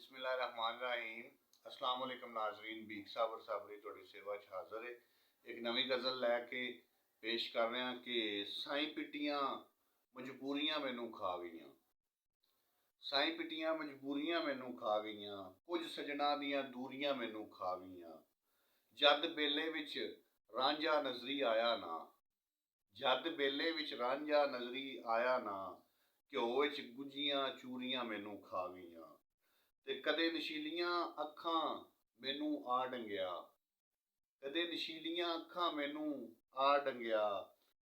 बिस्मिल्लाहिर्रहमानिर्रहीम। अस्सलाम वालेकुम नाज़रीन, बीक साबर साबरी तुहाडी सेवा च हाज़र है। एक नवी गज़ल लैके पेश कर रहे हैं कि साईं पिटियां मजबूरियां मैनू खा गईयां। साईं पिटियां मजबूरियां मैनू खा गईयां, कुछ सजना दियां दूरियां मैनू खा गईयां। जद बेले विच रांझा नज़री आया ना, जद बेले विच रांझा नज़री आया ना, घ्यो विच गुज्जियां चूरियां मैनू खा गईयां। ते कदे नशीलियां अखां मैनू आ डंगिया, कदे नशीलियां अखां मैनू आ डंगिया,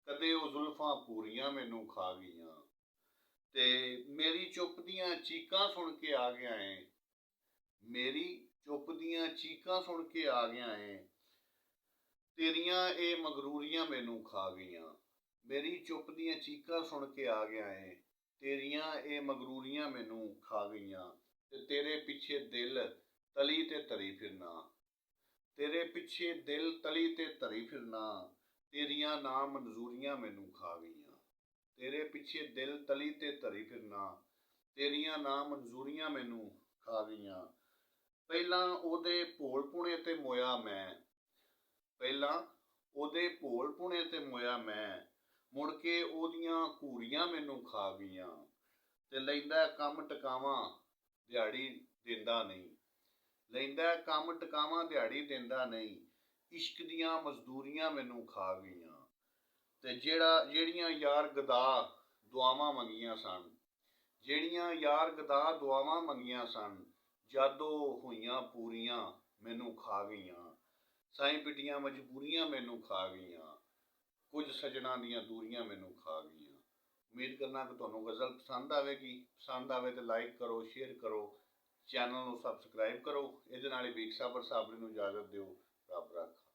कदे ओ जुल्फां पूरियां मैनू खा गईयां। ते मेरी चुप दियां चीकां सुन के आ गया है, मेरी चुप दियां चीकां सुन के आ गया है, तेरियां ए मगरूरियां मैनू खा गईयां। मेरी चुप दियां चीकां सुन के आ गया है, तेरियां ए मगरूरियां मैनू खा गईयां। ते तेरे पिछे दिल तली ते धरी फिरना, तेरे पिछे दिल तली ते धरी फिरना, तेरियां ना मंजूरियां मैनू खा गईयां। तेरे पिछे दिल तली ते धरी फिरना, तेरियां ना मंजूरियां मैनू खा गईयां। पहलां ओदे भोल पुणे ते मोया मैं, पहलां ओदे भोल पुणे ते मोया मैं, मुड़ के ओदियां घूरियां मैनू खा गईयां। ते लैंदा कम टकावां दिहाड़ी देंदा नहीं, लैंदा कम टकावां दिहाड़ी देंदा नहीं, इश्क दियां मजदूरियां मैनू खा गईयां। ते जेड़ियां यार गदा दुआवां मंगियां सन, जेड़ियां यार गदा दुआवां मंगियां सन, जादो होइयां पूरियां मैनू खा गईयां। साईं पिटियां मजबूरियां मैनू खा गईयां, कुछ सजना दियां दूरियां मैनू खा गईयां। उम्मीद करना कि तुहानू गज़ल पसंद आवेगी। पसंद आवे तो लाइक करो, शेयर करो, चैनल को सबसक्राइब करो। ये बीक साबर साबरी नू इजाजत दिओ। रब रखा।